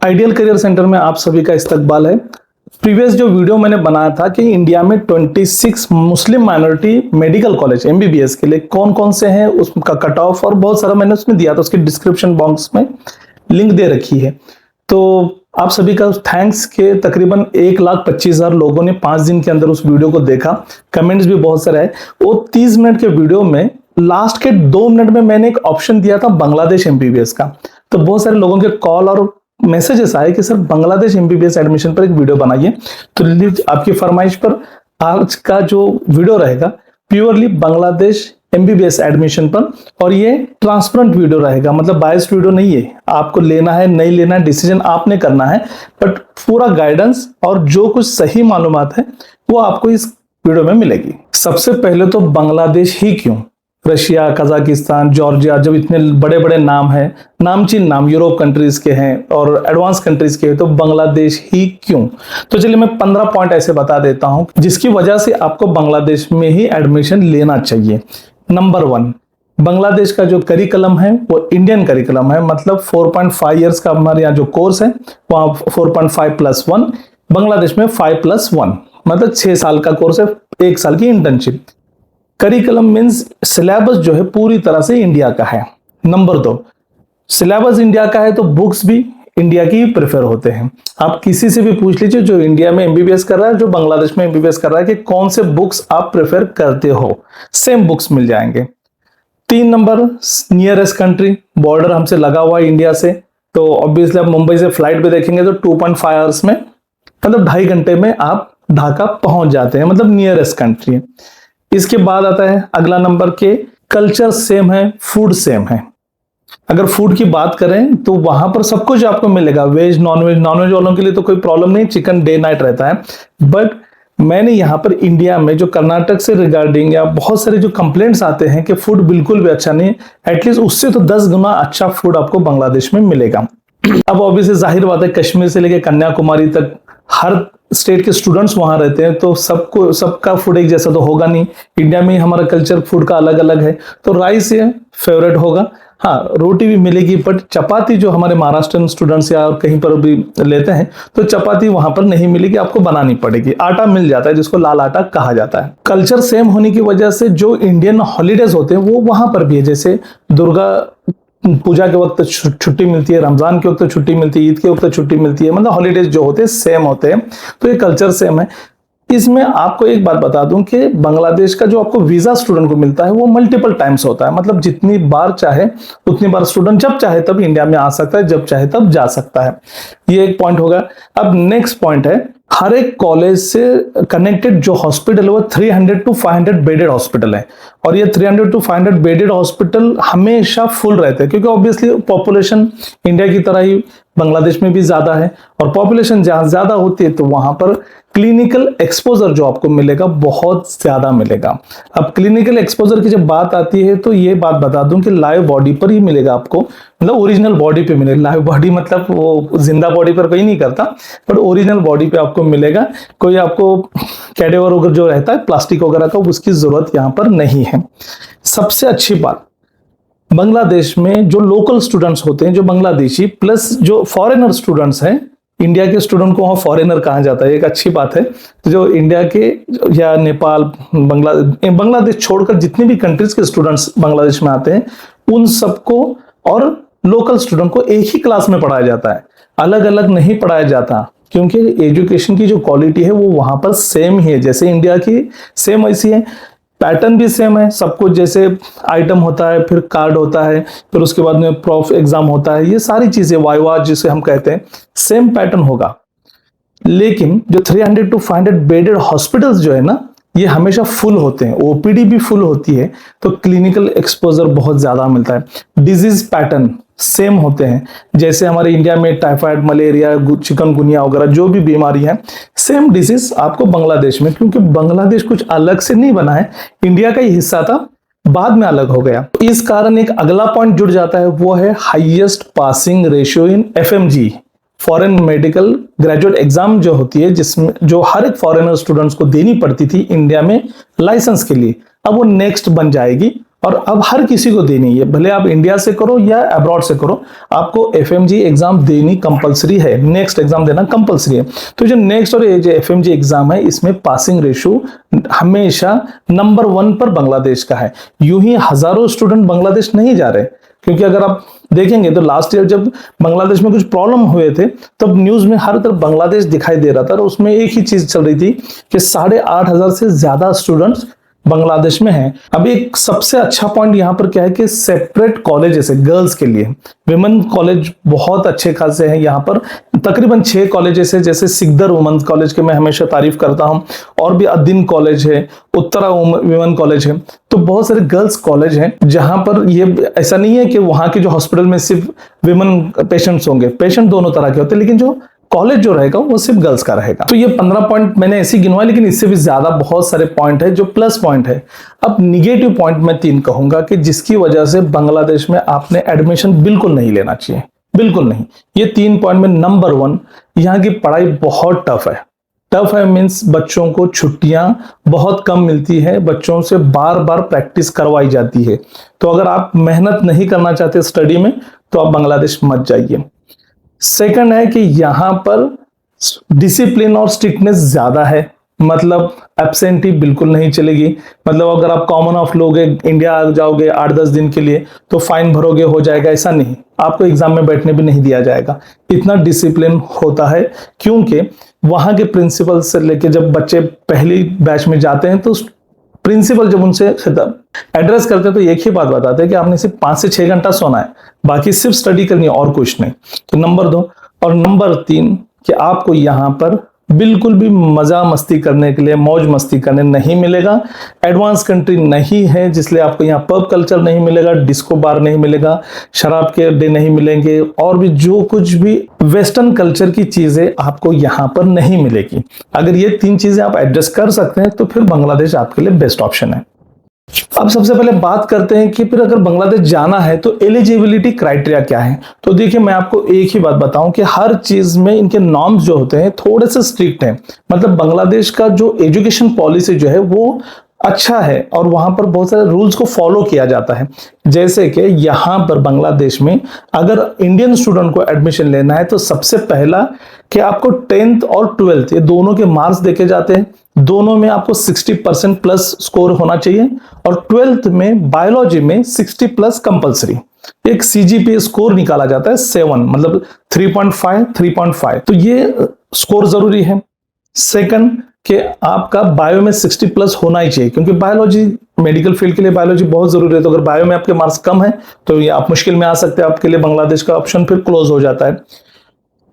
Ideal career centre में आप सभी का इस्तकबाल है। प्रीवियस जो वीडियो मैंने बनाया था कि इंडिया में 26 मुस्लिम माइनॉरिटी मेडिकल कॉलेज एमबीबीएस के लिए कौन कौन से हैं, उसका कट ऑफ और बहुत सारा मैंने उसमें दिया था, उसके डिस्क्रिप्शन बॉक्स में लिंक दे रखी है। तो आप सभी का थैंक्स के तकरीबन 1,25,000 लोगों ने 5 दिन के अंदर उस वीडियो को देखा। कमेंट्स भी बहुत सारे आए। वो 30 मिनट के वीडियो में लास्ट के 2 मिनट में मैंने एक ऑप्शन दिया था बांग्लादेश एमबीबीएस का। तो बहुत सारे लोगों के कॉल और मैसेजेस आए कि सर बांग्लादेश एमबीबीएस एडमिशन पर एक वीडियो बनाइए। तो आपकी फरमाइश पर आज का जो वीडियो रहेगा प्योरली बांग्लादेश एमबीबीएस एडमिशन पर, और ये ट्रांसपेरेंट वीडियो रहेगा, मतलब बायस्ड वीडियो नहीं है। आपको लेना है नहीं लेना है डिसीजन आपने करना है, बट पूरा गाइडेंस और जो कुछ सही मालूमात है वो आपको इस वीडियो में मिलेगी। सबसे पहले तो बांग्लादेश ही क्यों? रशिया, कजाकिस्तान, जॉर्जिया, जब इतने बड़े बड़े नाम हैं, नामचीन नाम यूरोप कंट्रीज के हैं और एडवांस कंट्रीज के हैं, तो बांग्लादेश ही क्यों? तो चलिए मैं 15 पॉइंट ऐसे बता देता हूं जिसकी वजह से आपको बांग्लादेश में ही एडमिशन लेना चाहिए। नंबर 1, बांग्लादेश का जो करिकुलम है वो इंडियन करिकुलम है, मतलब 4.5 इयर्स का हमारे यहाँ जो कोर्स है वहाँ 4.5+1, बांग्लादेश में 5+1, मतलब 6 साल का कोर्स है, 1 साल की इंटर्नशिप। करिकुलम मीन्स सिलेबस जो है पूरी तरह से इंडिया का है। नंबर 2, सिलेबस इंडिया का है तो बुक्स भी इंडिया की प्रेफर होते हैं। आप किसी से भी पूछ लीजिए जो इंडिया में एमबीबीएस कर रहा है, जो बांग्लादेश में एमबीबीएस कर रहा है, कि कौन से बुक्स आप प्रेफर करते हो, सेम बुक्स मिल जाएंगे। 3 नंबर, नियरेस्ट कंट्री, बॉर्डर हमसे लगा हुआ है इंडिया से, तो ऑब्वियसली आप मुंबई से फ्लाइट पे देखेंगे तो 2.5 आवर्स में, मतलब 2.5 घंटे में आप ढाका पहुंच जाते हैं, मतलब नियरेस्ट कंट्री है। इसके बाद आता है अगला नंबर के कल्चर सेम है, फूड सेम है। अगर फूड की बात करें तो वहां पर सब कुछ आपको मिलेगा, वेज नॉनवेज वालों के लिए तो कोई प्रॉब्लम नहीं, चिकन डे नाइट रहता है। बट मैंने यहाँ पर इंडिया में जो कर्नाटक से रिगार्डिंग या बहुत सारे जो कंप्लेंट्स आते हैं कि फूड बिल्कुल भी अच्छा नहीं, एटलीस्ट उससे तो 10 गुना अच्छा फूड आपको बांग्लादेश में मिलेगा। अब ऑब्वियसली जाहिर बात है कश्मीर से लेकर कन्याकुमारी तक हर स्टेट के स्टूडेंट्स वहां रहते हैं, तो सबका फूड एक जैसा तो होगा नहीं। इंडिया में हमारा कल्चर फूड का अलग अलग है, तो राइस ये फेवरेट होगा। हाँ, रोटी भी मिलेगी, बट चपाती जो हमारे महाराष्ट्रन स्टूडेंट्स या कहीं पर भी लेते हैं तो चपाती वहां पर नहीं मिलेगी, आपको बनानी पड़ेगी। आटा मिल जाता है जिसको लाल आटा कहा जाता है। कल्चर सेम होने की वजह से जो इंडियन हॉलीडेज होते हैं वो वहां पर भी है, जैसे दुर्गा पूजा के वक्त छुट्टी मिलती है, रमजान के वक्त छुट्टी मिलती है, ईद के वक्त छुट्टी मिलती है, मतलब हॉलीडेज जो होते हैं सेम होते हैं, तो ये कल्चर सेम है। इसमें आपको एक बात बता दूं कि बांग्लादेश का जो आपको वीजा स्टूडेंट को मिलता है वो मल्टीपल टाइम्स होता है, मतलब जितनी बार चाहे उतनी बार स्टूडेंट जब चाहे तब इंडिया में आ सकता है, जब चाहे तब जा सकता है। ये एक पॉइंट होगा। अब नेक्स्ट पॉइंट है, हर एक कॉलेज से कनेक्टेड जो हॉस्पिटल है वो 300 to 500 बेडेड हॉस्पिटल है, और ये 300 to 500 बेडेड हॉस्पिटल हमेशा फुल रहते हैं, क्योंकि ऑब्वियसली पॉपुलेशन इंडिया की तरह ही बांग्लादेश में भी ज्यादा है, और पॉपुलेशन जहां ज्यादा होती है तो वहां पर क्लिनिकल एक्सपोजर जो आपको मिलेगा बहुत ज्यादा मिलेगा। अब क्लिनिकल एक्सपोजर की जब बात आती है तो ये बात बता दूं कि लाइव बॉडी पर ही मिलेगा आपको, मतलब ओरिजिनल बॉडी पे मिलेगा। लाइव बॉडी मतलब वो जिंदा बॉडी पर कोई नहीं करता, बट ओरिजिनल बॉडी पे आपको मिलेगा। कोई आपको कैडेवर वगैरह जो रहता है प्लास्टिक वगैरह का, उसकी जरूरत यहाँ पर नहीं है। सबसे अच्छी बात, बांग्लादेश में जो लोकल स्टूडेंट्स होते हैं, जो बांग्लादेशी प्लस जो फॉरेनर स्टूडेंट्स हैं, इंडिया के स्टूडेंट को वहाँ फॉरेनर कहा जाता है, एक अच्छी बात है। तो जो इंडिया के या नेपाल, बांग्लादेश छोड़कर जितने भी कंट्रीज के स्टूडेंट्स बांग्लादेश में आते हैं उन सबको और लोकल स्टूडेंट को एक ही क्लास में पढ़ाया जाता है, अलग अलग नहीं पढ़ाया जाता, क्योंकि एजुकेशन की जो क्वालिटी है वो वहां पर सेम ही है, जैसे इंडिया की सेम वैसी है। पैटर्न भी सेम है, सब कुछ जैसे आइटम होता है, फिर कार्ड होता है, फिर उसके बाद में प्रॉफ एग्जाम होता है, ये सारी चीजें वाइवा जिसे हम कहते हैं, सेम पैटर्न होगा। लेकिन जो 300 to 500 बेडेड हॉस्पिटल्स जो है ना, ये हमेशा फुल होते हैं, ओपीडी भी फुल होती है, तो क्लिनिकल एक्सपोजर बहुत ज्यादा मिलता है। डिजीज पैटर्न सेम होते हैं, जैसे हमारे इंडिया में टाइफाइड, मलेरिया, चिकनगुनिया वगैरह जो भी बीमारी है, सेम डिजीज आपको बांग्लादेश में, क्योंकि बांग्लादेश कुछ अलग से नहीं बना है, इंडिया का ही हिस्सा था, बाद में अलग हो गया। इस कारण एक अगला पॉइंट जुड़ जाता है, वो है highest passing ratio in FMG, foreign medical graduate exam जो होती है, जिसमें जो हर एक फॉरेनर स्टूडेंट्स को देनी पड़ती थी इंडिया में लाइसेंस के लिए, अब वो नेक्स्ट बन जाएगी और अब हर किसी को देनी है, भले आप इंडिया से करो या अब्रॉड से करो, आपको एफएमजी एग्जाम देनी कंपलसरी है, नेक्स्ट एग्जाम देना कंपलसरी है। तो जो नेक्स्ट और ये जो एफएमजी एग्जाम है, इसमें पासिंग रेशियो हमेशा नंबर 1 पर बांग्लादेश का है। यूं ही हजारों स्टूडेंट बांग्लादेश नहीं जा रहे, क्योंकि अगर आप देखेंगे तो लास्ट ईयर जब बांग्लादेश में कुछ प्रॉब्लम हुए थे, तब न्यूज में हर तरफ बांग्लादेश दिखाई दे रहा था, और उसमें एक ही चीज चल रही थी कि 8,500 से ज्यादा स्टूडेंट्स बांग्लादेश में हैं। अब एक सबसे अच्छा पॉइंट यहाँ पर क्या है कि सेपरेट कॉलेजेस है गर्ल्स के लिए, विमेन कॉलेज बहुत अच्छे खासे हैं यहाँ पर, तकरीबन 6 कॉलेजेस है, जैसे सिकदर वुमेन्स कॉलेज के मैं हमेशा तारीफ करता हूँ, और भी अदीन कॉलेज है, उत्तरा विमेन कॉलेज है। तो बहुत सारे गर्ल्स कॉलेज हैं जहां पर ये ऐसा नहीं है कि वहां के जो हॉस्पिटल में सिर्फ विमेन पेशेंट्स होंगे, पेशेंट दोनों तरह के होते हैं, लेकिन जो कॉलेज जो रहेगा वो सिर्फ गर्ल्स का रहेगा। तो ये 15 पॉइंट मैंने ऐसे गिनवाए, लेकिन इससे भी ज्यादा बहुत सारे पॉइंट है जो प्लस पॉइंट है। अब निगेटिव पॉइंट मैं 3 कहूंगा कि जिसकी वजह से बांग्लादेश में आपने एडमिशन बिल्कुल नहीं लेना चाहिए, बिल्कुल नहीं। ये 3 पॉइंट में नंबर 1, यहाँ की पढ़ाई बहुत टफ है। टफ है मीन्स बच्चों को छुट्टियां बहुत कम मिलती है, बच्चों से बार बार प्रैक्टिस करवाई जाती है। तो अगर आप मेहनत नहीं करना चाहते स्टडी में, तो आप बांग्लादेश मत जाइए। सेकंड है कि यहाँ पर डिसिप्लिन और स्ट्रिक्टनेस ज्यादा है, मतलब एब्सेंटी बिल्कुल नहीं चलेगी। मतलब अगर आप कॉमन ऑफ लोगे, इंडिया आ जाओगे 8-10 दिन के लिए, तो फाइन भरोगे हो जाएगा, ऐसा नहीं। आपको एग्जाम में बैठने भी नहीं दिया जाएगा, इतना डिसिप्लिन होता है। क्योंकि वहां के प्रिंसिपल से लेके जब बच्चे पहली बैच में जाते हैं, तो प्रिंसिपल जब उनसे एड्रेस करते हैं तो एक ही बात बताते हैं कि आपने सिर्फ 5 से 6 घंटा सोना है, बाकी सिर्फ स्टडी करनी है और कुछ नहीं। तो नंबर 2 और नंबर 3 कि आपको यहाँ पर बिल्कुल भी मजा मस्ती करने के लिए, मौज मस्ती करने नहीं मिलेगा। एडवांस कंट्री नहीं है, जिसलिए आपको यहाँ पब कल्चर नहीं मिलेगा, डिस्को बार नहीं मिलेगा, शराब के अड्डे नहीं मिलेंगे, और भी जो कुछ भी वेस्टर्न कल्चर की चीजें आपको यहाँ पर नहीं मिलेगी। अगर ये 3 चीजें आप एडजस्ट कर सकते हैं तो फिर बांग्लादेश आपके लिए बेस्ट ऑप्शन है। अब सबसे पहले बात करते हैं कि फिर अगर बांग्लादेश जाना है तो एलिजिबिलिटी क्राइटेरिया क्या है। तो देखिए, मैं आपको एक ही बात बताऊं कि हर चीज में इनके नॉर्म्स जो होते हैं थोड़े से स्ट्रिक्ट हैं। मतलब बांग्लादेश का जो एजुकेशन पॉलिसी जो है वो अच्छा है, और वहां पर बहुत सारे रूल्स को फॉलो किया जाता है। जैसे कि यहाँ पर बांग्लादेश में अगर इंडियन स्टूडेंट को एडमिशन लेना है, तो सबसे पहला कि आपको 10th और 12th ये दोनों के मार्क्स देखे जाते हैं। दोनों में आपको 60% प्लस स्कोर होना चाहिए, और 12th में बायोलॉजी में 60 प्लस कंपलसरी। एक सीजीपीए स्कोर निकाला जाता है 7, मतलब 3.5 3.5, तो ये स्कोर जरूरी है। सेकंड कि आपका बायो में 60 प्लस होना ही चाहिए, क्योंकि बायोलॉजी मेडिकल फील्ड के लिए बायोलॉजी बहुत जरूरी है। तो अगर बायो में आपके मार्क्स कम है तो ये आप मुश्किल में आ सकते हैं, आपके लिए बांग्लादेश का ऑप्शन फिर क्लोज हो जाता है।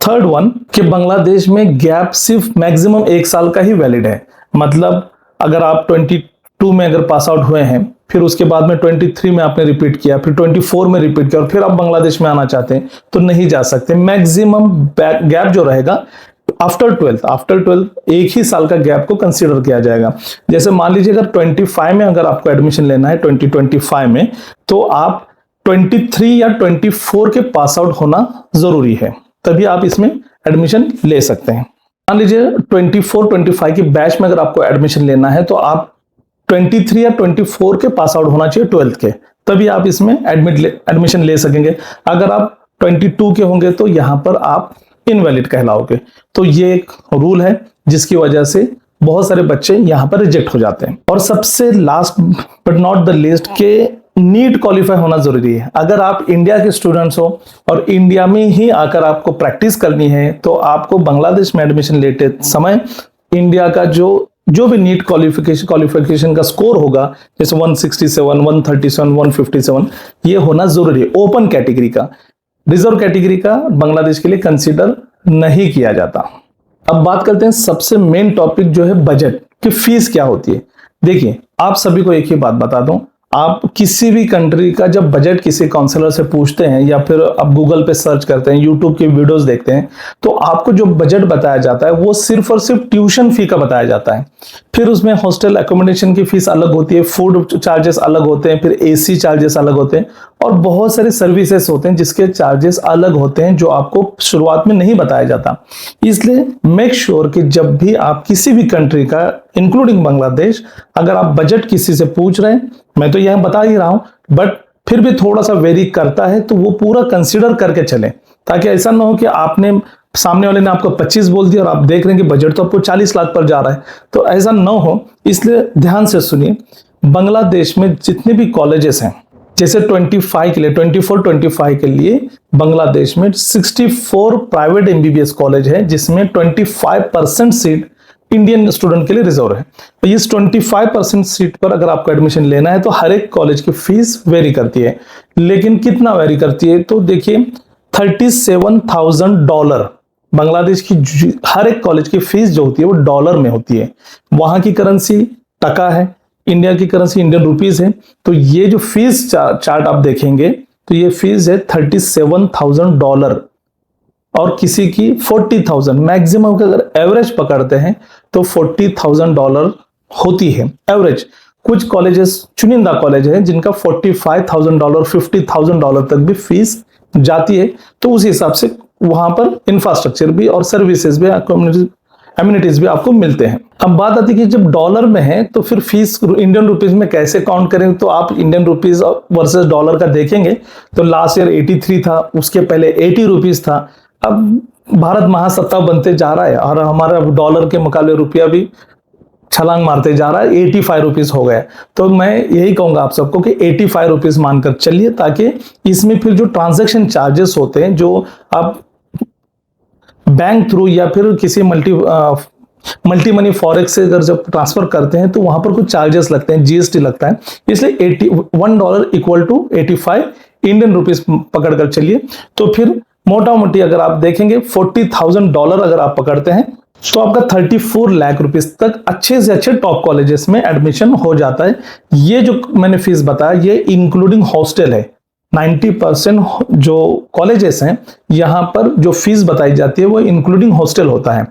थर्ड वन कि बांग्लादेश में गैप सिर्फ मैक्सिमम 1 साल का ही वैलिड है। मतलब अगर आप 22 में अगर पास आउट हुए हैं, फिर उसके बाद में 23 में आपने रिपीट किया, फिर 24 में रिपीट किया, और फिर आप बांग्लादेश में आना चाहते हैं तो नहीं जा सकते। मैक्सिमम गैप जो रहेगा आफ्टर 12th 1 ही साल का गैप को कंसीडर किया जाएगा। जैसे मान लीजिए अगर 25 में अगर आपको एडमिशन लेना है 2025 में, तो आप 23 या 24 के पास आउट होना जरूरी है, तभी आप इसमें एडमिशन ले सकते हैं। मान लीजिए 24-25 की बैच में अगर आपको एडमिशन लेना है, तो आप 23 या 24 के पास आउट होना चाहिए 12th के, तभी आप इसमें एडमिशन ले सकेंगे। अगर आप 22 के होंगे तो यहां पर आप इनवैलिड कहलाओगे। तो ये एक रूल है जिसकी वजह से बहुत सारे बच्चे यहां पर रिजेक्ट हो जाते हैं। और सबसे last but not the least के नीट क्वालिफाई होना जरूरी है। अगर आप इंडिया के स्टूडेंट्स हो और इंडिया में ही आकर आपको प्रैक्टिस करनी है, तो आपको बांग्लादेश में एडमिशन लेते समय इंडिया का जो भी नीट क्वालिफिकेशन का स्कोर होगा, जैसे 167, 137, 157, ये होना जरूरी है। ओपन कैटेगरी का, रिजर्व कैटेगरी का बांग्लादेश के लिए कंसीडर नहीं किया जाता। अब बात करते हैं सबसे मेन टॉपिक जो है बजट की फीस क्या होती है। देखिए, आप सभी को एक ही बात बता दूं, आप किसी भी कंट्री का जब बजट किसी काउंसलर से पूछते हैं, या फिर आप गूगल पे सर्च करते हैं, यूट्यूब के वीडियोस देखते हैं, तो आपको जो बजट बताया जाता है वो सिर्फ और सिर्फ ट्यूशन फी का बताया जाता है। फिर उसमें हॉस्टल एकोमोडेशन की फीस अलग होती है, फूड चार्जेस अलग होते हैं, फिर एसी चार्जेस अलग होते हैं, और बहुत सारे सर्विसेज होते हैं जिसके चार्जेस अलग होते हैं जो आपको शुरुआत में नहीं बताया जाता। इसलिए मेक श्योर कि जब भी आप किसी भी कंट्री का इंक्लूडिंग बांग्लादेश, अगर आप बजट किसी से पूछ रहे हैं, मैं तो यह बता ही रहा हूं, बट फिर भी थोड़ा सा वेरी करता है तो वो पूरा कंसीडर करके चलें, ताकि ऐसा ना हो कि आपने सामने वाले ने आपको 25 बोल दिया और आप देख रहे हैं कि बजट तो आपको 40 लाख पर जा रहा है, तो ऐसा ना हो। इसलिए ध्यान से सुनिए, बांग्लादेश में जितने भी कॉलेजेस हैं, जैसे 25 के लिए 24-25 के लिए बांग्लादेश में 64 प्राइवेट एमबीबीएस कॉलेज है, जिसमें 25% सीट इंडियन स्टूडेंट के लिए रिजर्व है। तो इस 25% सीट पर अगर आपको एडमिशन लेना है तो हर एक कॉलेज की फीस वेरी करती है। लेकिन कितना वेरी करती है तो देखिए, $37,000 बांग्लादेश की हर एक कॉलेज की फीस जो होती है वो डॉलर में होती है। वहां की करेंसी टका है, इंडिया की करेंसी इंडियन रुपीस है। तो ये जो फीस चार्ट आप देखेंगे तो ये फीस है $37,000 और किसी की 40,000, मैक्सिमम का अगर एवरेज पकड़ते हैं तो $40,000 होती है एवरेज। कुछ कॉलेजेस चुनिंदा कॉलेज हैं जिनका $45,000 $50,000 तक भी फीस जाती है। तो उस हिसाब से वहां पर इंफ्रास्ट्रक्चर भी और सर्विसेज भी, एम्यूनिटीज भी आपको मिलते हैं। अब बात आती है कि जब डॉलर में है तो फिर फीस इंडियन रुपीस में कैसे काउंट करें, तो आप इंडियन रुपीस वर्सेस डॉलर का देखेंगे तो लास्ट ईयर 83 था, उसके पहले 80 रुपीस था। अब भारत महासत्ता बनते जा रहा है और हमारा डॉलर के मुकाबले रुपया भी छलांग मारते जा रहा है, 85 रुपीस हो गया। तो मैं यही कहूंगा आप सबको कि 85 रुपीस मानकर चलिए, ताकि इसमें फिर जो ट्रांजैक्शन चार्जेस होते हैं जो आप बैंक थ्रू या फिर किसी मल्टी मनी फॉरेक्स से अगर जब ट्रांसफर करते हैं तो वहां पर कुछ चार्जेस लगते हैं, जीएसटी लगता है। इसलिए $1 इक्वल टू 85 इंडियन रुपीस पकड़कर चलिए। तो फिर मोटा मोटी अगर आप देखेंगे $40,000 अगर आप पकड़ते हैं तो आपका 34 लाख रुपीस तक अच्छे से अच्छे टॉप कॉलेजेस में एडमिशन हो जाता है। ये जो मैंने फीस बताया ये इंक्लूडिंग हॉस्टल है। 90% जो कॉलेजेस हैं यहां पर जो फीस बताई जाती है वो इंक्लूडिंग हॉस्टल होता है।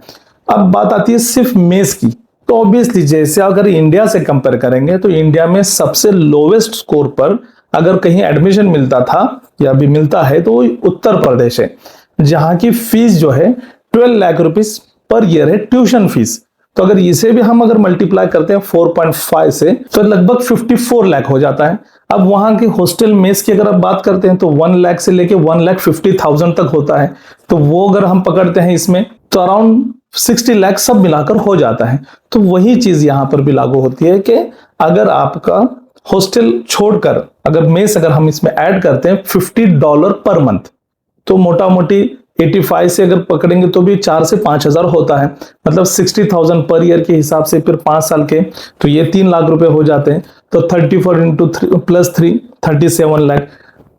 अब बात आती है सिर्फ मेस की, तो ऑब्वियसली जैसे अगर इंडिया से कंपेयर करेंगे तो इंडिया में सबसे लोवेस्ट स्कोर पर अगर कहीं एडमिशन मिलता था या भी मिलता है तो वो उत्तर प्रदेश है, जहां की फीस जो है 12 लाख रुपीस पर ईयर है ट्यूशन फीस। तो अगर इसे भी हम अगर मल्टीप्लाई करते हैं 4.5 से तो लगभग 54 लाख हो जाता है। अब वहां के हॉस्टल मेस की अगर आप बात करते हैं तो 1 लाख से लेके 1,50,000 तक होता है। तो वो अगर हम पकड़ते हैं इसमें तो अराउंड 60 लाख सब मिलाकर हो जाता है। तो वही चीज यहां पर भी लागू होती है कि अगर आपका हॉस्टल छोड़कर अगर मेस अगर हम इसमें ऐड करते हैं $50 पर मंथ, तो मोटा मोटी 85 से अगर पकड़ेंगे तो भी 4 से 5 हजार होता है, मतलब 60,000 पर ईयर के हिसाब से फिर 5 साल के तो ये 3 लाख रुपए हो जाते हैं। तो 34 इंटू 3+3 37 लाख,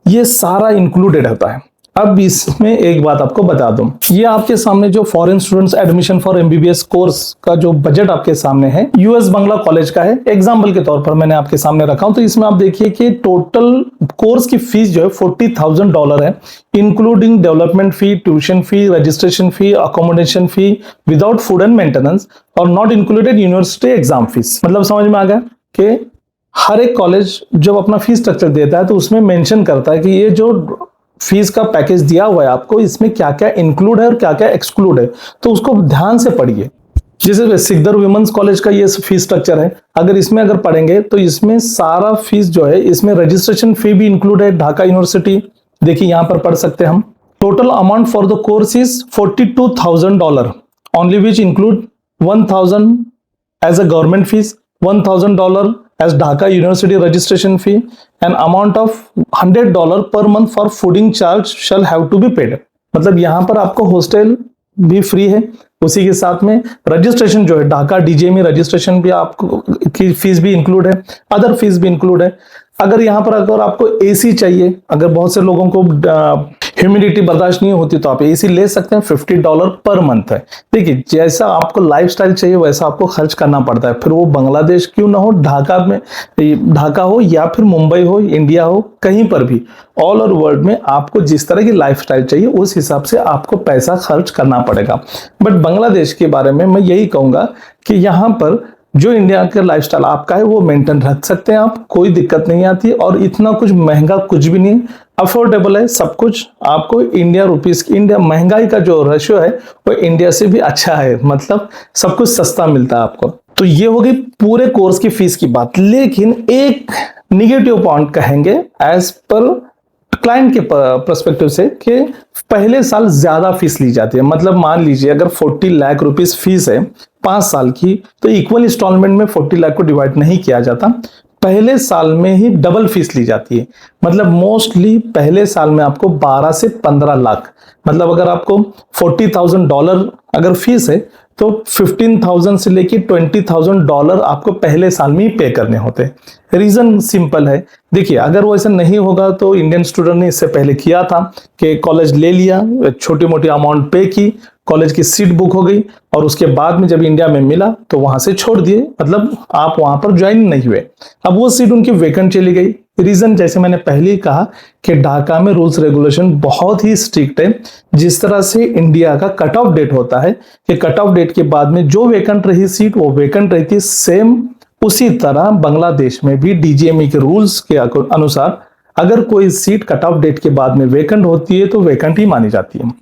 ये सारा इंक्लूडेड होता है। अब इसमें एक बात आपको बता दूं, ये आपके सामने जो foreign students admission for MBBS course का जो बजट आपके सामने है यूएस बांग्ला कॉलेज का है, एग्जाम्पल के तौर पर मैंने आपके सामने रखा हूं। तो इसमें आप देखिए कि टोटल कोर्स की फीस जो है $40,000 है, including development fee, tuition fee, registration fee, accommodation fee without food and maintenance और not included university exam fees. मतलब समझ में आ गया कि हर एक कॉलेज जब अपना फीस स्ट्रक्चर देता है तो उसमें मेंशन करता है कि ये जो फीस का पैकेज दिया हुआ है आपको, इसमें क्या क्या इंक्लूड है और क्या क्या एक्सक्लूड है, तो उसको ध्यान से पढ़िए। जैसे सिकदर वुमेन्स कॉलेज का ये फीस स्ट्रक्चर है, अगर इसमें अगर पढ़ेंगे तो इसमें सारा फीस जो है, इसमें रजिस्ट्रेशन फी भी इंक्लूड है, ढाका यूनिवर्सिटी देखिए यहां पर पढ़ सकते हैं हम। Total amount for the course is $42,000 only, which include 1,000 as a government fees, $1,000 as Dhaka University registration fee, an amount of $100 per month for fooding charge shall have to be paid। मतलब यहां पर आपको hostel भी free है, उसी के साथ में रजिस्ट्रेशन जो है ढाका डीजे में रजिस्ट्रेशन भी आपको की फीस भी इंक्लूड है, अदर फीस भी इंक्लूड है। अगर यहाँ पर अगर आपको एसी चाहिए, अगर बहुत से लोगों को ह्यूमिडिटी बर्दाश्त नहीं होती तो आप एसी ले सकते हैं, $50 पर मंथ है। देखिए जैसा आपको लाइफस्टाइल चाहिए वैसा आपको खर्च करना पड़ता है, फिर वो बांग्लादेश क्यों ना हो, ढाका हो या फिर मुंबई हो, इंडिया हो, कहीं पर भी ऑल ओवर वर्ल्ड में आपको जिस तरह की लाइफस्टाइल चाहिए उस हिसाब से आपको पैसा खर्च करना पड़ेगा। बट बांग्लादेश के बारे में मैं यही कहूंगा कि यहाँ पर जो इंडिया के लाइफस्टाइल आपका है वो मेंटेन रख सकते हैं आप, कोई दिक्कत नहीं आती, और इतना कुछ महंगा कुछ भी नहीं, अफोर्डेबल है सब कुछ आपको। इंडिया रुपीस की, इंडिया महंगाई का जो रेशियो है वो इंडिया से भी अच्छा है, मतलब सब कुछ सस्ता मिलता है आपको। तो ये हो गई पूरे कोर्स की फीस की बात। लेकिन एक निगेटिव पॉइंट कहेंगे एज पर क्लाइंट के पर्सपेक्टिव से कि पहले साल ज्यादा फीस ली जाती है। मतलब मान लीजिए अगर 40 लाख रुपीस फीस है 5 साल की, तो इक्वल इंस्टॉलमेंट में 40 लाख को डिवाइड नहीं किया जाता, पहले साल में ही डबल फीस ली जाती है। मतलब मोस्टली पहले साल में आपको 12 से 15 लाख, मतलब अगर आपको $40,000 अगर फीस है तो 15,000 से लेके $20,000 आपको पहले साल में ही पे करने होते हैं। रीजन सिंपल है, देखिए अगर वो ऐसा नहीं होगा तो इंडियन स्टूडेंट ने इससे पहले किया था कि कॉलेज ले लिया, छोटी मोटी अमाउंट पे की, कॉलेज की सीट बुक हो गई, और उसके बाद में जब इंडिया में मिला तो वहां से छोड़ दिए, मतलब आप वहां पर ज्वाइन नहीं हुए। अब वो सीट उनकी वेकेंट चली गई। रीजन जैसे मैंने पहले ही कहा कि ढाका में रूल्स रेगुलेशन बहुत ही स्ट्रिक्ट है। जिस तरह से इंडिया का कट ऑफ डेट होता है कि कट ऑफ डेट के बाद में जो वेकेंट रही सीट वो वेकेंट रहती, सेम उसी तरह बांग्लादेश में भी डीजीएमई के रूल्स के अनुसार अगर कोई सीट कट ऑफ डेट के बाद में वेकेंट होती है तो वेकेंट ही मानी जाती है।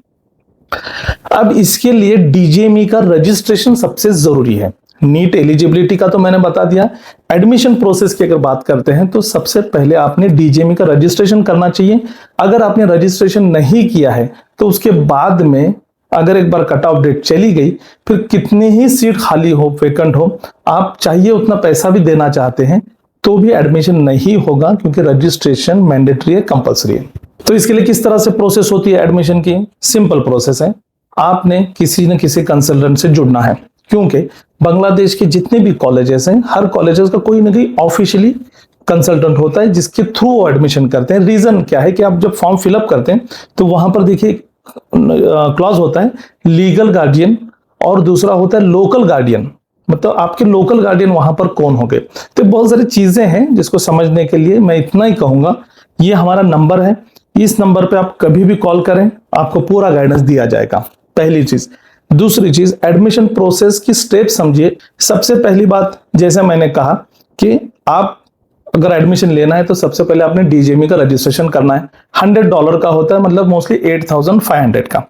अब इसके लिए डीजीएमई का रजिस्ट्रेशन सबसे जरूरी है। नीट एलिजिबिलिटी का तो मैंने बता दिया। एडमिशन प्रोसेस की अगर बात करते हैं तो सबसे पहले आपने डीजीएमई का रजिस्ट्रेशन करना चाहिए। अगर आपने रजिस्ट्रेशन नहीं किया है तो उसके बाद में अगर एक बार कट ऑफ डेट चली गई, फिर कितनी ही सीट खाली हो, वेकेंट हो, आप चाहिए उतना पैसा भी देना चाहते हैं तो भी एडमिशन नहीं होगा, क्योंकि रजिस्ट्रेशन मैंडेटरी है, कंपलसरी है। तो इसके लिए किस तरह से प्रोसेस होती है एडमिशन की? सिंपल प्रोसेस है, आपने किसी न किसी कंसल्टेंट से जुड़ना है, क्योंकि बांग्लादेश के जितने भी कॉलेजेस हैं हर कॉलेजेस का कोई ना कोई ऑफिशियली कंसल्टेंट होता है जिसके थ्रू वो एडमिशन करते हैं। रीजन क्या है कि आप जब फॉर्म फिलअप करते हैं तो वहां पर देखिए क्लॉज होता है लीगल गार्डियन और दूसरा होता है लोकल गार्डियन, मतलब आपके लोकल गार्डियन वहां पर कौन हो गए। तो बहुत सारी चीजें हैं जिसको समझने के लिए मैं इतना ही कहूंगा। ये हमारा नंबर है, इस नंबर पे आप कभी भी कॉल करें, आपको पूरा गाइडेंस दिया जाएगा, पहली चीज। दूसरी चीज, एडमिशन प्रोसेस की स्टेप समझिए। सबसे पहली बात, जैसे मैंने कहा कि आप अगर एडमिशन लेना है तो सबसे पहले आपने डीजीएमई का रजिस्ट्रेशन करना है। $100 का होता है, मतलब मोस्टली 8,500 का।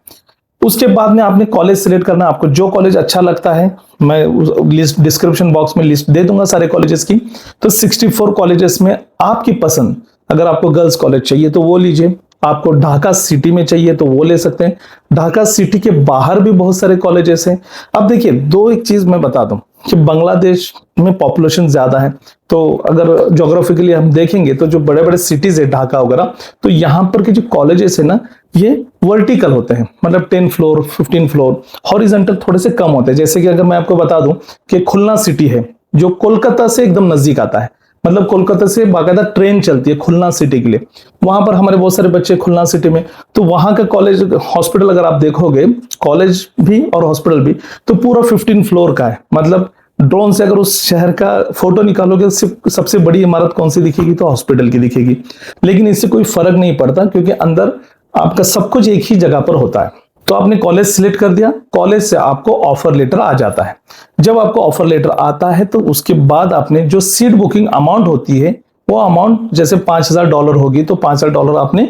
उसके बाद में आपने कॉलेज सिलेक्ट करना है, आपको जो कॉलेज अच्छा लगता है, मैं लिस्ट डिस्क्रिप्शन बॉक्स में लिस्ट दे दूंगा सारे कॉलेजेस की। तो 64 कॉलेजेस में आपकी पसंद, अगर आपको गर्ल्स कॉलेज चाहिए तो वो लीजिए, आपको ढाका सिटी में चाहिए तो वो ले सकते हैं। ढाका सिटी के बाहर भी बहुत सारे कॉलेजेस हैं। अब देखिए, एक चीज मैं बता दूं कि बांग्लादेश में पॉपुलेशन ज्यादा है, तो अगर ज्योग्राफिकली हम देखेंगे तो जो बड़े बड़े सिटीज है ढाका वगैरह, तो यहाँ पर के जो कॉलेजेस है ना, ये वर्टिकल होते हैं, मतलब 10 फ्लोर 15 फ्लोर। हॉरिजॉन्टल थोड़े से कम होते हैं। जैसे कि अगर मैं आपको बता दूं कि खुलना सिटी है जो कोलकाता से एकदम नजदीक आता है, मतलब कोलकाता से बाकायदा ट्रेन चलती है खुलना सिटी के लिए, वहां पर हमारे बहुत सारे बच्चे खुलना सिटी में। तो वहां का कॉलेज हॉस्पिटल अगर आप देखोगे, कॉलेज भी और हॉस्पिटल भी, तो पूरा 15 फ्लोर का है। मतलब ड्रोन से अगर उस शहर का फोटो निकालोगे, सबसे बड़ी इमारत कौन सी दिखेगी? तो हॉस्पिटल की दिखेगी। लेकिन इससे कोई फर्क नहीं पड़ता, क्योंकि अंदर आपका सब कुछ एक ही जगह पर होता है। तो आपने कॉलेज सिलेक्ट कर दिया, कॉलेज से आपको ऑफर लेटर आ जाता है। जब आपको ऑफर लेटर आता है तो उसके बाद आपने जो सीट बुकिंग अमाउंट होती है, वो अमाउंट जैसे $5,000 होगी तो $5,000 आपने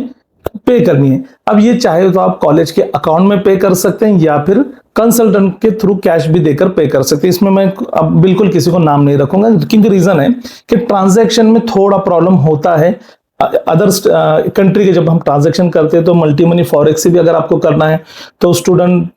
पे करनी है। अब ये चाहे तो आप कॉलेज के अकाउंट में पे कर सकते हैं या फिर कंसल्टेंट के थ्रू कैश भी देकर पे कर सकते हैं। इसमें मैं अब बिल्कुल किसी को नाम नहीं रखूंगा, क्योंकि रीजन है कि ट्रांजैक्शन में थोड़ा प्रॉब्लम होता है। अदर कंट्री के जब हम ट्रांजैक्शन करते हैं तो मल्टी मनी फॉरेक्स से भी अगर आपको करना है तो स्टूडेंट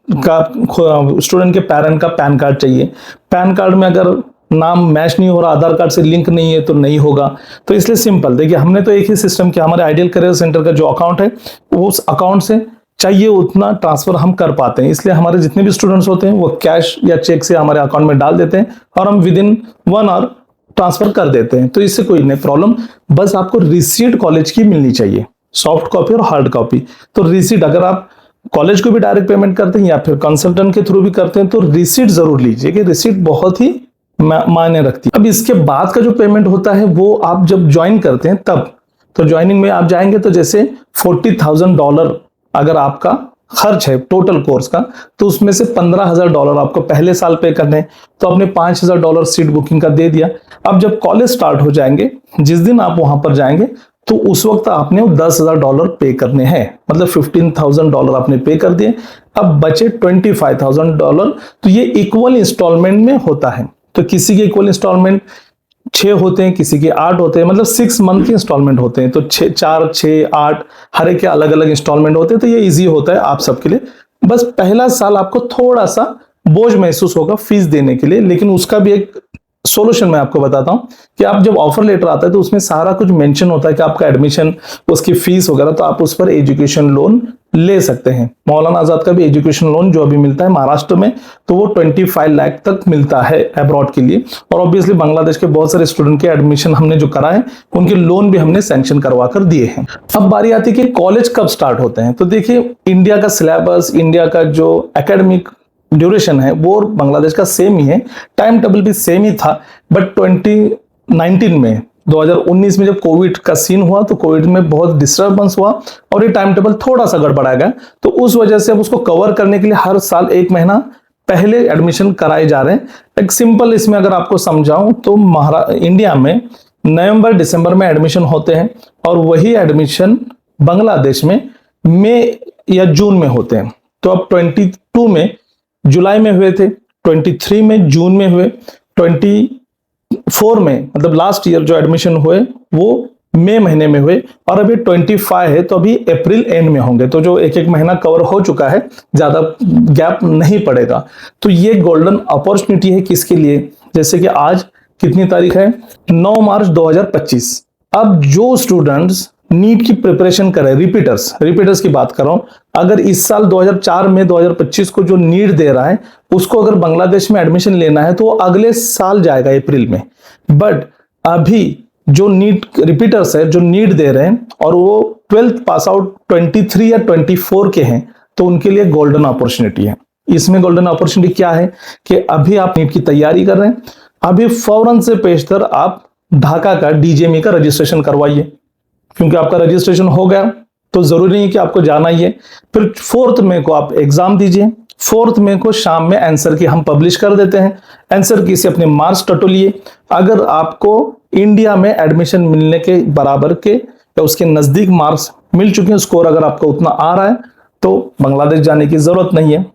के पेरेंट का पैन कार्ड चाहिए। पैन कार्ड में अगर नाम मैच नहीं हो रहा, आधार कार्ड से लिंक नहीं है तो नहीं होगा। तो इसलिए सिंपल देखिए, हमने तो एक ही सिस्टम किया, हमारे आइडियल करियर सेंटर का जो अकाउंट है उस अकाउंट से चाहिए उतना ट्रांसफर हम कर पाते हैं। इसलिए हमारे जितने भी स्टूडेंट्स होते हैं वो कैश या चेक से हमारे अकाउंट में डाल देते हैं और हम विद इन 1 आवर ट्रांसफर कर देते हैं। तो इससे कोई नहीं प्रॉब्लम, बस आपको रिसीट कॉलेज की मिलनी चाहिए, सॉफ्ट कॉपी और हार्ड कॉपी। तो रिसीट अगर आप कॉलेज को भी डायरेक्ट पेमेंट करते हैं या फिर कंसल्टेंट के थ्रू भी करते हैं तो रिसीट जरूर लीजिए, कि रिसीट बहुत ही मायने रखती है। अब इसके बाद का जो पेमेंट होता है वो आप जब ज्वाइन करते हैं तब, तो ज्वाइनिंग में आप जाएंगे तो जैसे $40,000 अगर आपका खर्च है टोटल कोर्स का, तो उसमें से $15,000 आपको पहले साल पे करने हैं। तो आपने $5,000 सीट बुकिंग का दे दिया। अब जब कॉलेज स्टार्ट हो जाएंगे, जिस दिन आप वहां पर जाएंगे, तो उस वक्त आपने $10,000 पे करने हैं, मतलब $15,000 आपने पे कर दिए। अब बचे $25,000। तो ये इक्वल इंस्टॉलमेंट में होता है। तो किसी के इक्वल इंस्टॉलमेंट 6 होते हैं, किसी के 8 होते हैं, मतलब 6 मंथ के इंस्टॉलमेंट होते हैं। तो 4, 6, 8 हर एक के अलग अलग इंस्टॉलमेंट होते हैं। तो ये इजी होता है आप सबके लिए। बस पहला साल आपको थोड़ा सा बोझ महसूस होगा फीस देने के लिए, लेकिन उसका भी एक सोल्यूशन मैं आपको बताता हूं कि आप जब ऑफर लेटर आता है तो उसमें सारा कुछ मेंशन होता है कि आपका एडमिशन, उसकी फीस वगैरह, तो आप उस पर एजुकेशन लोन ले सकते हैं। मौलाना आजाद का भी एजुकेशन लोन जो अभी मिलता है महाराष्ट्र में, तो वो 25 लाख तक मिलता है अब्रॉड के लिए। और ऑब्वियसली बांग्लादेश के बहुत सारे स्टूडेंट के एडमिशन हमने जो करा है, उनके लोन भी हमने सैंक्शन करवा कर दिए हैं। अब बारी आती है कि कॉलेज कब स्टार्ट होते हैं। तो देखिए, इंडिया का सिलेबस, इंडिया का जो एकेडमिक ड्यूरेशन है वो बांग्लादेश का सेम ही है, टाइम टेबल भी सेम ही था। बट 2019 में जब कोविड का सीन हुआ, तो कोविड में बहुत डिस्टर्बेंस हुआ और ये टाइम टेबल थोड़ा सा गड़बड़ाया गया। तो उस वजह से अब उसको कवर करने के लिए हर साल 1 महीना पहले एडमिशन कराए जा रहे हैं। एक सिंपल इसमें अगर आपको समझाऊं तो इंडिया में नवंबर दिसंबर में एडमिशन होते हैं, और वही एडमिशन बांग्लादेश में मई या जून में होते हैं। तो अब 22 में जुलाई में हुए थे, 23 में जून में हुए, 24 में मतलब लास्ट ईयर जो एडमिशन हुए वो मई महीने में हुए, और अभी 25 है तो अभी अप्रैल एंड में होंगे। तो जो एक महीना कवर हो चुका है, ज्यादा गैप नहीं पड़ेगा। तो ये गोल्डन अपॉर्चुनिटी है किसके लिए, जैसे कि आज कितनी तारीख है, 9 मार्च 2025। अब जो स्टूडेंट्स नीट की प्रिपरेशन कर रहे हैं, रिपीटर्स की बात कर रहा हूं, अगर इस साल 2004 में 2025 को जो नीट दे रहा है, उसको अगर बांग्लादेश में एडमिशन लेना है तो वो अगले साल जाएगा अप्रैल में। बट अभी जो नीट रिपीटर्स है, जो नीट दे रहे हैं और वो 12th पास आउट 23 या 24 के हैं, तो उनके लिए गोल्डन अपॉर्चुनिटी है। इसमें गोल्डन अपॉर्चुनिटी क्या है कि अभी आप नीट की तैयारी कर रहे हैं, अभी फौरन से पेशतर आप ढाका का डीजेएमई का रजिस्ट्रेशन करवाइए, क्योंकि आपका रजिस्ट्रेशन हो गया तो जरूरी नहीं कि आपको जाना ही है। फिर 4 मई को आप एग्जाम दीजिए। 4 मई को शाम में आंसर की हम पब्लिश कर देते हैं। आंसर की से अपने मार्क्स टटोलिए। अगर आपको इंडिया में एडमिशन मिलने के बराबर के या उसके नजदीक मार्क्स मिल चुके हैं, स्कोर अगर आपका उतना आ रहा है, तो बांग्लादेश जाने की जरूरत नहीं है।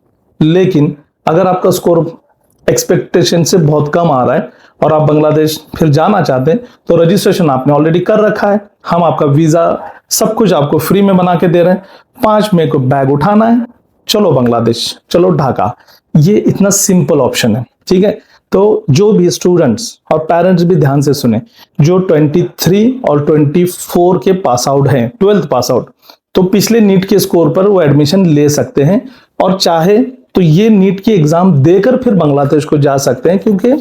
लेकिन अगर आपका स्कोर एक्सपेक्टेशन से बहुत कम आ रहा है और आप बांग्लादेश फिर जाना चाहते हैं, तो रजिस्ट्रेशन आपने ऑलरेडी कर रखा है, हम आपका वीजा सब कुछ आपको फ्री में बना के दे रहे हैं। 5 मई को बैग उठाना है, चलो बांग्लादेश, चलो ढाका। ये इतना सिंपल ऑप्शन है, ठीक है। तो जो भी स्टूडेंट्स और पेरेंट्स भी ध्यान से सुने, जो 23 और 24 के पास आउट हैं, 12th पास आउट, तो पिछले नीट के स्कोर पर वो एडमिशन ले सकते हैं, और चाहे तो ये नीट की एग्जाम देकर फिर बांग्लादेश को जा सकते हैं, क्योंकि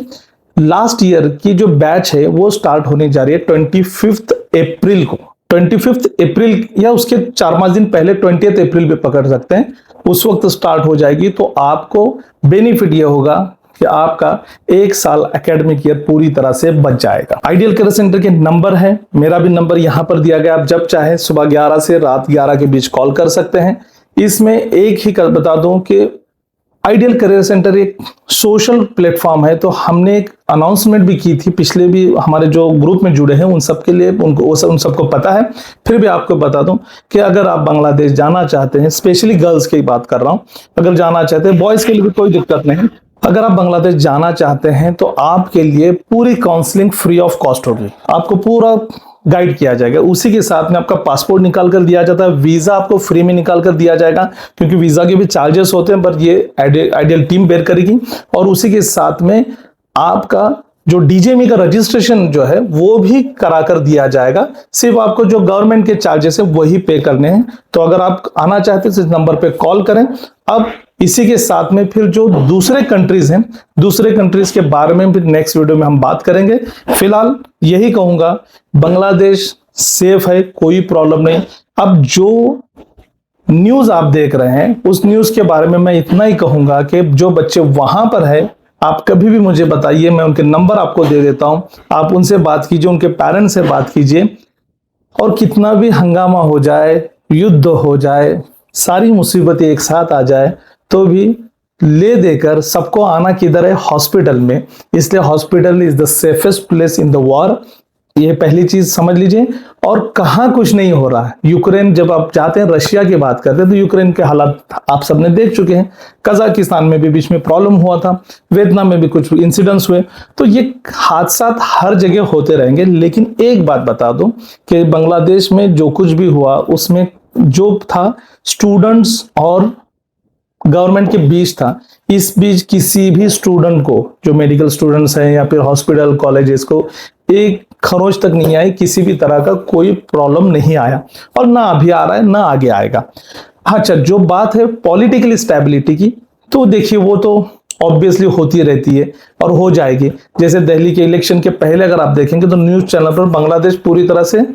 लास्ट ईयर की जो बैच है वो स्टार्ट होने जा रही है 25 अप्रैल को। 25 अप्रैल या उसके 4-5 दिन पहले 20 अप्रैल भी पकड़ सकते हैं, उस वक्त स्टार्ट हो जाएगी। तो आपको बेनिफिट ये होगा कि आपका 1 साल एकेडमिक ईयर पूरी तरह से बच जाएगा। आइडियल करियर सेंटर के नंबर है, मेरा भी नंबर यहां पर दिया गया, आप जब चाहे सुबह 11 से रात 11 के बीच कॉल कर सकते हैं। इसमें एक ही बता दूं कि आइडियल करियर सेंटर एक सोशल प्लेटफॉर्म है। तो हमने एक अनाउंसमेंट भी की थी, पिछले भी हमारे जो ग्रुप में जुड़े हैं उन सबके लिए, उन सबको पता है, फिर भी आपको बता दूं कि अगर आप बांग्लादेश जाना चाहते हैं, स्पेशली गर्ल्स की बात कर रहा हूं, अगर जाना चाहते हैं, बॉयज के लिए भी कोई दिक्कत नहीं, अगर आप बांग्लादेश जाना चाहते हैं तो आपके लिए पूरी काउंसलिंग फ्री ऑफ कॉस्ट होगी, आपको पूरा गाइड किया जाएगा। उसी के साथ में आपका पासपोर्ट निकाल कर दिया जाता है, वीजा आपको फ्री में निकाल कर दिया जाएगा, क्योंकि वीजा के भी चार्जेस होते हैं, पर ये आइडियल टीम बेयर करेगी। और उसी के साथ में आपका जो डीजेएमई का रजिस्ट्रेशन जो है वो भी करा कर दिया जाएगा, सिर्फ आपको जो गवर्नमेंट के चार्जेस है वही पे करने हैं। तो अगर आप आना चाहते हैं तो इस नंबर पे कॉल करें। अब इसी के साथ में फिर जो दूसरे कंट्रीज हैं, दूसरे कंट्रीज के बारे में भी नेक्स्ट वीडियो में हम बात करेंगे। फिलहाल यही कहूंगा, बांग्लादेश सेफ है, कोई प्रॉब्लम नहीं। अब जो न्यूज आप देख रहे हैं उस न्यूज के बारे में मैं इतना ही कहूंगा कि जो बच्चे वहां पर है, आप कभी भी मुझे बताइए, मैं उनके नंबर आपको दे देता हूं, आप उनसे बात कीजिए, उनके पेरेंट्स से बात कीजिए। और कितना भी हंगामा हो जाए, युद्ध हो जाए, सारी मुसीबतें एक साथ आ जाए तो भी ले देकर सबको आना किधर है, हॉस्पिटल में। इसलिए hospital is the safest place in the war, ये पहली चीज समझ लीजिए। और कहाँ कुछ नहीं हो रहा है, यूक्रेन, जब आप जाते हैं रशिया की बात करते हैं तो यूक्रेन के हालात आप सबने देख चुके हैं। कजाकिस्तान में भी बीच में प्रॉब्लम हुआ था, वियतनाम में भी कुछ इंसिडेंट्स हुए। तो ये हादसा हर जगह होते रहेंगे। लेकिन एक बात बता दूं कि बांग्लादेश में जो कुछ भी हुआ उसमें जो था स्टूडेंट्स और गवर्नमेंट के बीच था। इस बीच किसी भी स्टूडेंट को, जो मेडिकल स्टूडेंट्स हैं या फिर हॉस्पिटल कॉलेजेस को, एक खरोच तक नहीं आई, किसी भी तरह का कोई प्रॉब्लम नहीं आया और ना अभी आ रहा है ना आगे आएगा। अच्छा, जो बात है पॉलिटिकल स्टेबिलिटी की, तो देखिए वो तो ऑब्वियसली होती रहती है और हो जाएगी। जैसे दिल्ली के इलेक्शन के पहले अगर आप देखेंगे तो न्यूज चैनल पर बांग्लादेश पूरी तरह से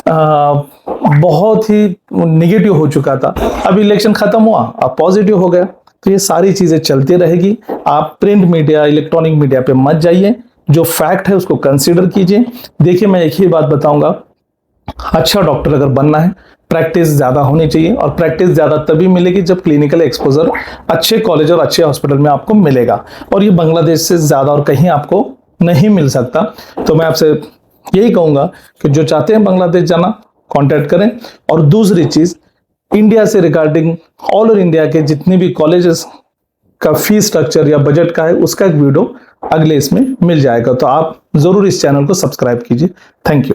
बहुत ही निगेटिव हो चुका था। अब इलेक्शन खत्म हुआ, अब पॉजिटिव हो गया। तो ये सारी चीजें चलती रहेगी। आप प्रिंट मीडिया, इलेक्ट्रॉनिक मीडिया पे मत जाइए, जो फैक्ट है उसको कंसीडर कीजिए। देखिए, मैं एक ही बात बताऊंगा, अच्छा डॉक्टर अगर बनना है प्रैक्टिस ज्यादा होनी चाहिए, और प्रैक्टिस ज्यादा तभी मिलेगी जब क्लिनिकल एक्सपोजर अच्छे कॉलेज और अच्छे हॉस्पिटल में आपको मिलेगा, और ये बांग्लादेश से ज्यादा और कहीं आपको नहीं मिल सकता। तो मैं आपसे यही कहूंगा कि जो चाहते हैं बांग्लादेश जाना, कांटेक्ट करें। और दूसरी चीज, इंडिया से रिगार्डिंग ऑल ओवर इंडिया के जितने भी कॉलेजेस का फीस स्ट्रक्चर या बजट का है, उसका एक वीडियो अगले इसमें मिल जाएगा। तो आप जरूर इस चैनल को सब्सक्राइब कीजिए। Thank you.